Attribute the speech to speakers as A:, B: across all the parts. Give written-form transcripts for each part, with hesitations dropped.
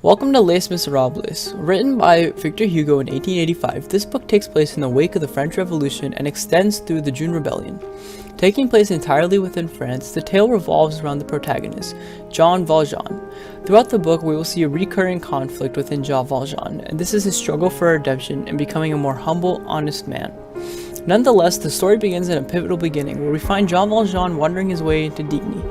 A: Welcome to Les Miserables. Written by Victor Hugo in 1885, this book takes place in the wake of the French Revolution and extends through the June Rebellion. Taking place entirely within France, the tale revolves around the protagonist, Jean Valjean. Throughout the book, we will see a recurring conflict within Jean Valjean, and this is his struggle for redemption and becoming a more humble, honest man. Nonetheless, the story begins in a pivotal beginning, where we find Jean Valjean wandering his way into Digne.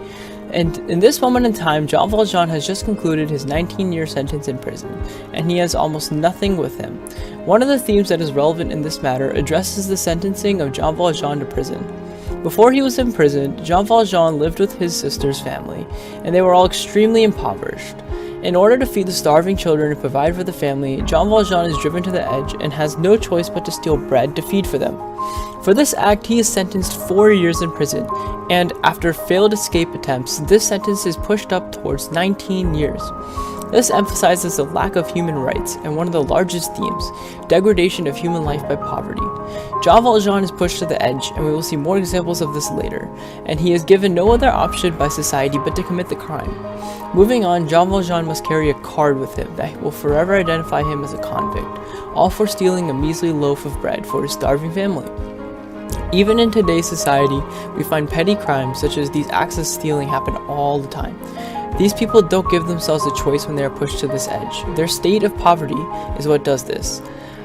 A: And in this moment in time, Jean Valjean has just concluded his 19-year sentence in prison, and he has almost nothing with him. One of the themes that is relevant in this matter addresses the sentencing of Jean Valjean to prison. Before he was imprisoned, Jean Valjean lived with his sister's family, and they were all extremely impoverished. In order to feed the starving children and provide for the family, Jean Valjean is driven to the edge and has no choice but to steal bread to feed for them. For this act, he is sentenced 4 years in prison, and after failed escape attempts, this sentence is pushed up towards 19 years. This emphasizes the lack of human rights and one of the largest themes, degradation of human life by poverty. Jean Valjean is pushed to the edge, and we will see more examples of this later, and he is given no other option by society but to commit the crime. Moving on, Jean Valjean must carry a card with him that will forever identify him as a convict, all for stealing a measly loaf of bread for his starving family. Even in today's society, we find petty crimes such as these acts of stealing happen all the time. These people don't give themselves a choice when they are pushed to this edge. Their state of poverty is what does this.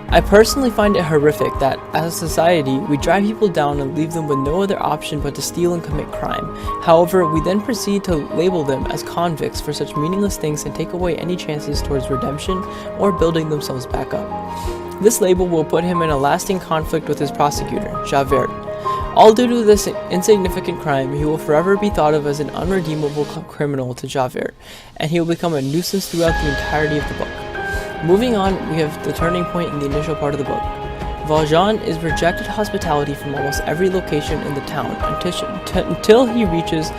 A: I personally find it horrific that, as a society, we drive people down and leave them with no other option but to steal and commit crime. However, we then proceed to label them as convicts for such meaningless things and take away any chances towards redemption or building themselves back up. This label will put him in a lasting conflict with his prosecutor, Javert. All due to this insignificant crime, he will forever be thought of as an unredeemable criminal to Javert, and he will become a nuisance throughout the entirety of the book. Moving on, we have the turning point in the initial part of the book. Valjean is rejected hospitality from almost every location in the town until he reaches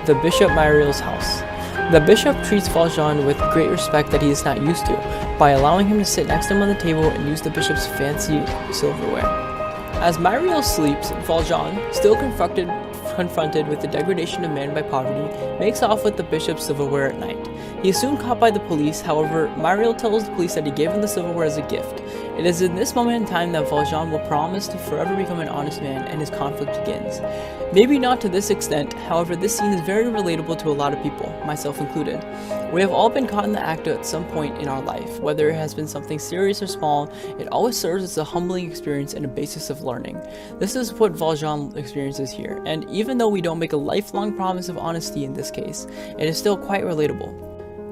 A: the Bishop Myriel's house. The bishop treats Valjean with great respect that he is not used to, by allowing him to sit next to him on the table and use the bishop's fancy silverware. As Myriel sleeps, Valjean, still confronted with the degradation of man by poverty, makes off with the bishop's silverware at night. He is soon caught by the police. However, Myriel tells the police that he gave him the silverware as a gift. It is in this moment in time that Valjean will promise to forever become an honest man, and his conflict begins. Maybe not to this extent, however, this scene is very relatable to a lot of people, myself included. We have all been caught in the act at some point in our life. Whether it has been something serious or small, it always serves as a humbling experience and a basis of learning. This is what Valjean experiences here, and even though we don't make a lifelong promise of honesty in this case, it is still quite relatable.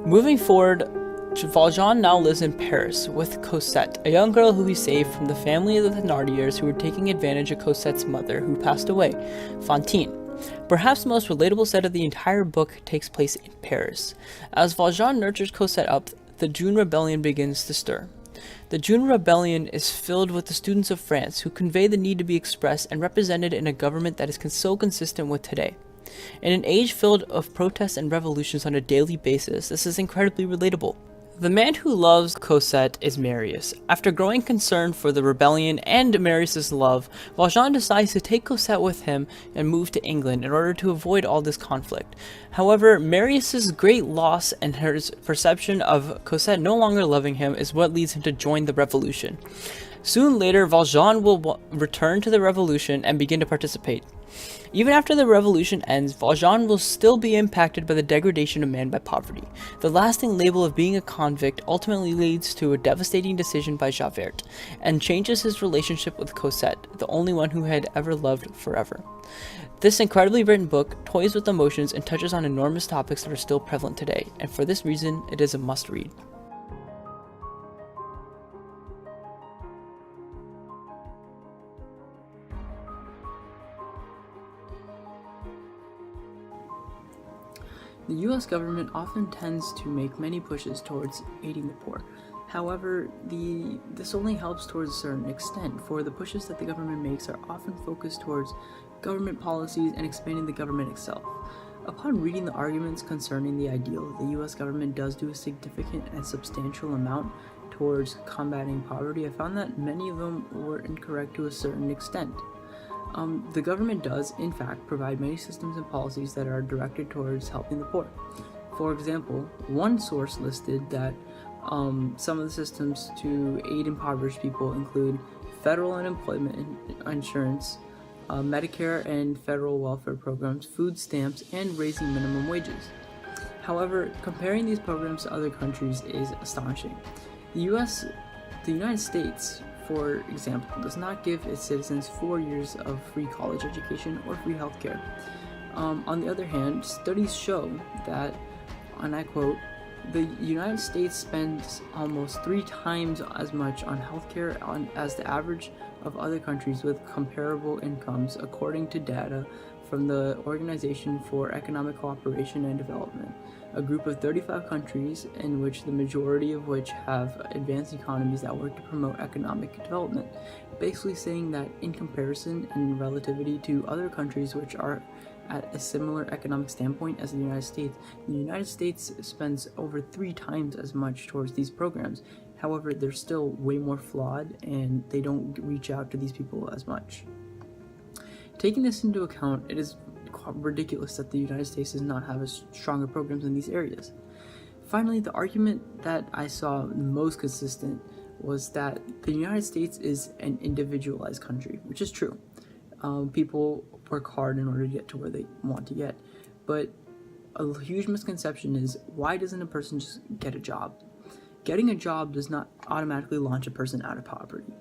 A: Moving forward, Valjean now lives in Paris with Cosette, a young girl who he saved from the family of the Thénardiers who were taking advantage of Cosette's mother, who passed away, Fantine. Perhaps the most relatable set of the entire book takes place in Paris. As Valjean nurtures Cosette up, the June Rebellion begins to stir. The June Rebellion is filled with the students of France who convey the need to be expressed and represented in a government that is so consistent with today. In an age filled of protests and revolutions on a daily basis, this is incredibly relatable. The man who loves Cosette is Marius. After growing concern for the rebellion and Marius's love, Valjean decides to take Cosette with him and move to England in order to avoid all this conflict. However, Marius's great loss and his perception of Cosette no longer loving him is what leads him to join the revolution. Soon later, Valjean will return to the revolution and begin to participate. Even after the revolution ends, Valjean will still be impacted by the degradation of man by poverty. The lasting label of being a convict ultimately leads to a devastating decision by Javert, and changes his relationship with Cosette, the only one who had ever loved forever. This incredibly written book toys with emotions and touches on enormous topics that are still prevalent today, and for this reason, it is a must-read. The US government often tends to make many pushes towards aiding the poor. However, this only helps towards a certain extent, for the pushes that the government makes are often focused towards government policies and expanding the government itself. Upon reading the arguments concerning the ideal, the US government does do a significant and substantial amount towards combating poverty. I found that many of them were incorrect to a certain extent. The government does, in fact, provide many systems and policies that are directed towards helping the poor. For example, one source listed that some of the systems to aid impoverished people include federal unemployment insurance, Medicare and federal welfare programs, food stamps, and raising minimum wages. However, comparing these programs to other countries is astonishing. The United States, for example, does not give its citizens 4 years of free college education or free healthcare. On the other hand, studies show that, and I quote, the United States spends almost 3 times as much on healthcare as the average of other countries with comparable incomes, according to data from the Organization for Economic Cooperation and Development, a group of 35 countries in which the majority of which have advanced economies that work to promote economic development, basically saying that in comparison and relativity to other countries which are at a similar economic standpoint as the United States spends over 3 times as much towards these programs. However, they're still way more flawed and they don't reach out to these people as much. Taking this into account, it is ridiculous that the United States does not have stronger programs in these areas. Finally, the argument that I saw most consistent was that the United States is an individualized country, which is true. People work hard in order to get to where they want to get, but a huge misconception is, why doesn't a person just get a job? Getting a job does not automatically launch a person out of poverty.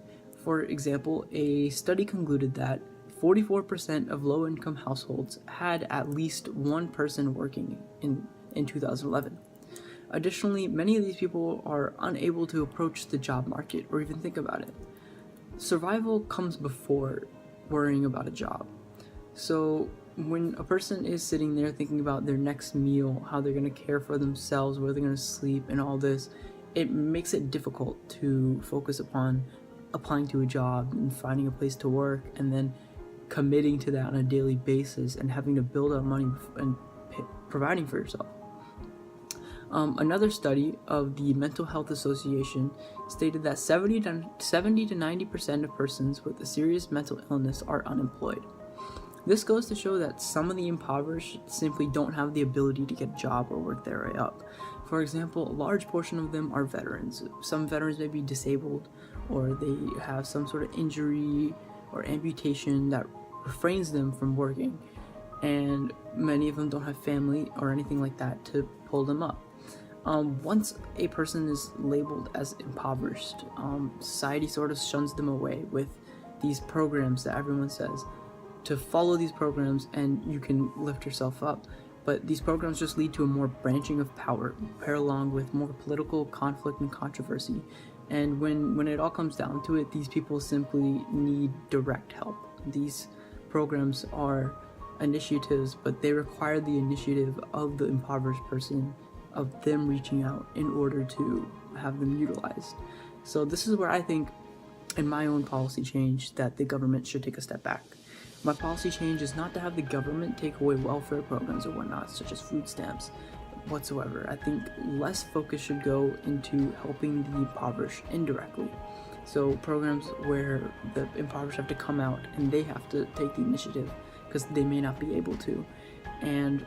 A: For example, a study concluded that 44% of low-income households had at least one person working in 2011. Additionally, many of these people are unable to approach the job market or even think about it. Survival comes before worrying about a job. So when a person is sitting there thinking about their next meal, how they're going to care for themselves, where they're going to sleep, and all this, it makes it difficult to focus upon applying to a job and finding a place to work and then committing to that on a daily basis and having to build up money and providing for yourself. Another study of the Mental Health Association stated that 70 to 90% of persons with a serious mental illness are unemployed. This goes to show that some of the impoverished simply don't have the ability to get a job or work their way up. For example, a large portion of them are veterans. Some veterans may be disabled, or they have some sort of injury or amputation that refrains them from working, and many of them don't have family or anything like that to pull them up. Once a person is labeled as impoverished, society sort of shuns them away with these programs that everyone says to follow these programs and you can lift yourself up. But these programs just lead to a more branching of power, pair along with more political conflict and controversy. And when it all comes down to it, these people simply need direct help. These programs are initiatives, but they require the initiative of the impoverished person, of them reaching out in order to have them utilized. So this is where I think, in my own policy change, that the government should take a step back. My policy change is not to have the government take away welfare programs or whatnot, such as food stamps, whatsoever. I think less focus should go into helping the impoverished indirectly. So programs where the impoverished have to come out and they have to take the initiative because they may not be able to. And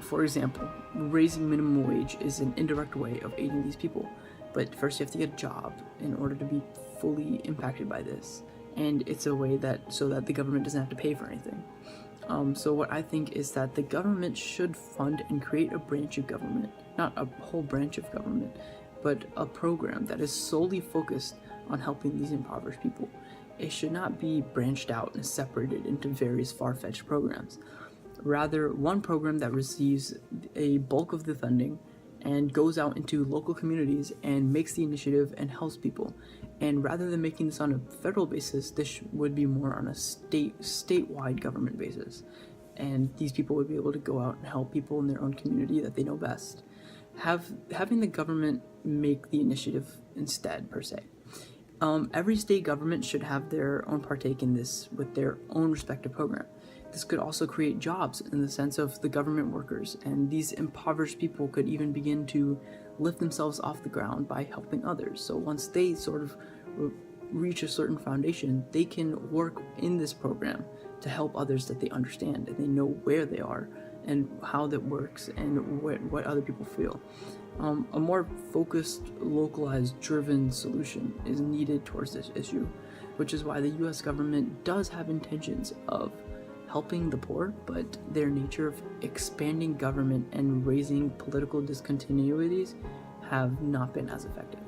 A: for example, raising minimum wage is an indirect way of aiding these people. But first you have to get a job in order to be fully impacted by this. And it's a way so that the government doesn't have to pay for anything. So what I think is that the government should fund and create a branch of government, not a whole branch of government, but a program that is solely focused on helping these impoverished people. It should not be branched out and separated into various far-fetched programs. Rather, one program that receives a bulk of the funding and goes out into local communities and makes the initiative and helps people. And rather than making this on a federal basis, this would be more on a statewide government basis. And these people would be able to go out and help people in their own community that they know best. Having the government make the initiative instead, per se. Every state government should have their own partake in this with their own respective program. This could also create jobs in the sense of the government workers, and these impoverished people could even begin to lift themselves off the ground by helping others. So once they sort of reach a certain foundation, they can work in this program to help others that they understand and they know where they are and how that works and what other people feel. A more focused, localized, driven solution is needed towards this issue, which is why the US government does have intentions of helping the poor, but their nature of expanding government and raising political discontinuities have not been as effective.